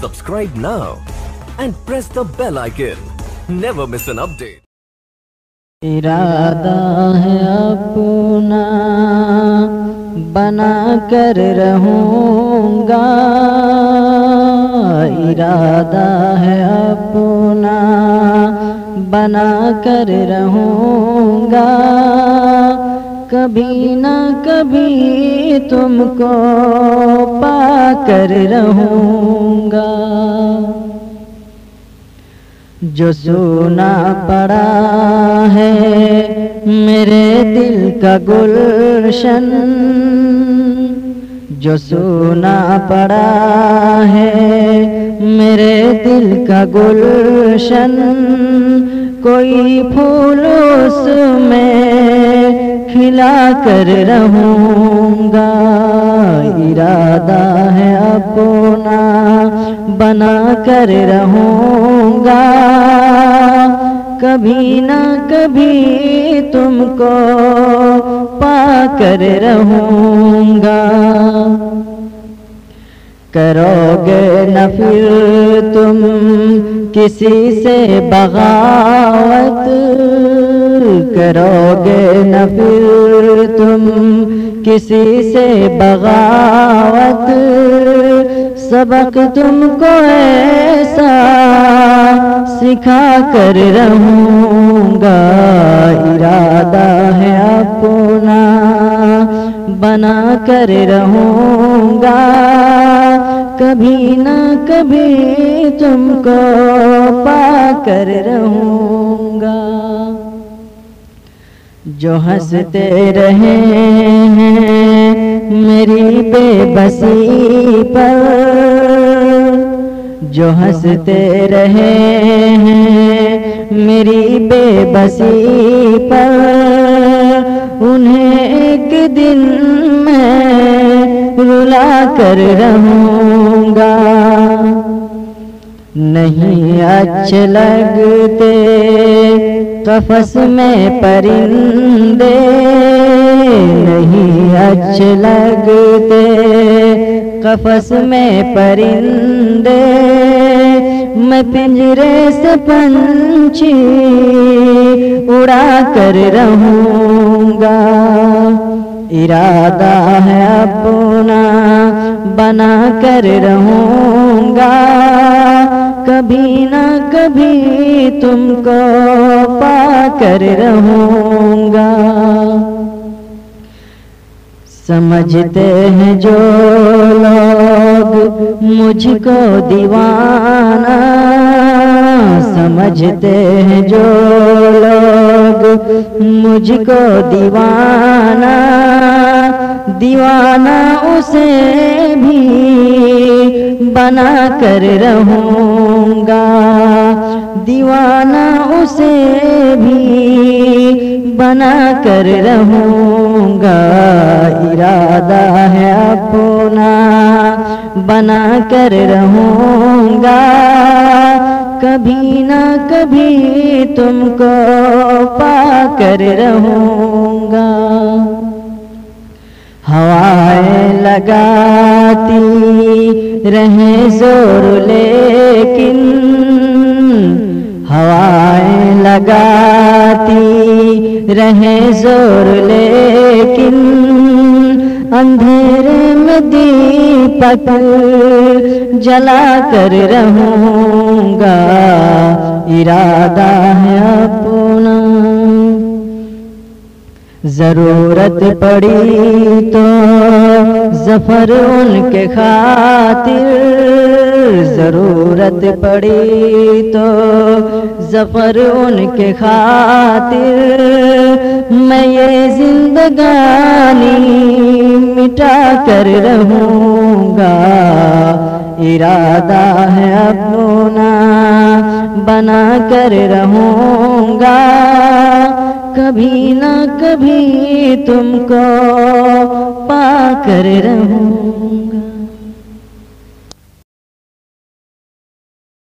Subscribe now and press the bell icon. Never miss an update. ارادہ ہے اپنا بنا کر رہوں گا، ارادہ ہے اپنا بنا کر رہوں گا، کبھی نہ کبھی تم کو پا کر رہوں گا۔ جو سونا پڑا ہے میرے دل کا گلشن، جو سونا پڑا ہے میرے دل کا گلشن، کوئی پھول اس میں کھلا کر رہوں گا، ارادہ ہے اپنا بنا کر رہوں گا، کبھی نہ کبھی تم کو پا کر رہوں گا۔ کرو گے نہ پھر تم کسی سے بغاوت، کرو گے نہ پھر تم کسی سے بغاوت، سبق تم کو ایسا سکھا کر رہوں گا، ارادہ ہے اپنا بنا کر رہوں گا، کبھی نہ کبھی تم کو پا کر رہوں گا۔ جو ہنستے رہے ہیں میری بے بسی پر، جو ہنستے رہے ہیں میری بے بسی پر، انہیں ایک دن میں رلا کر رہوں گا۔ نہیں اچھے لگتے قفس میں پرندے، نہیں اچھے لگتے قفس میں پرندے، میں پنجرے سے پنچھی اڑا کر رہوں گا، ارادہ ہے اپنا بنا کر رہوں گا، کبھی نہ کبھی تم کو پا کر رہوں گا۔ سمجھتے ہیں جو لوگ مجھ کو دیوانہ، سمجھتے ہیں جو لوگ مجھ کو دیوانہ، دیوانہ اسے بھی بنا کر رہوں گا، دیوانہ اسے بھی بنا کر رہوں گا، ارادہ ہے اپنا بنا کر رہوں گا، کبھی نہ کبھی تم کو پا کر رہوں گا۔ ہوائیں لگاتی رہیں زور لیکن، ہوائیں لگاتی رہیں زور لیکن، اندھیرے میں دیپک جلا کر رہوں گا، ارادہ ہے اپنا۔ ضرورت پڑی تو ظفر ان کے خاطر، ضرورت پڑی تو ظفر ان کے خاطر، میں یہ زندگانی مٹا کر رہوں گا، ارادہ ہے اپنا بنا کر رہوں گا، کبھی نہ کبھی تم کو پا کر رہوں گا۔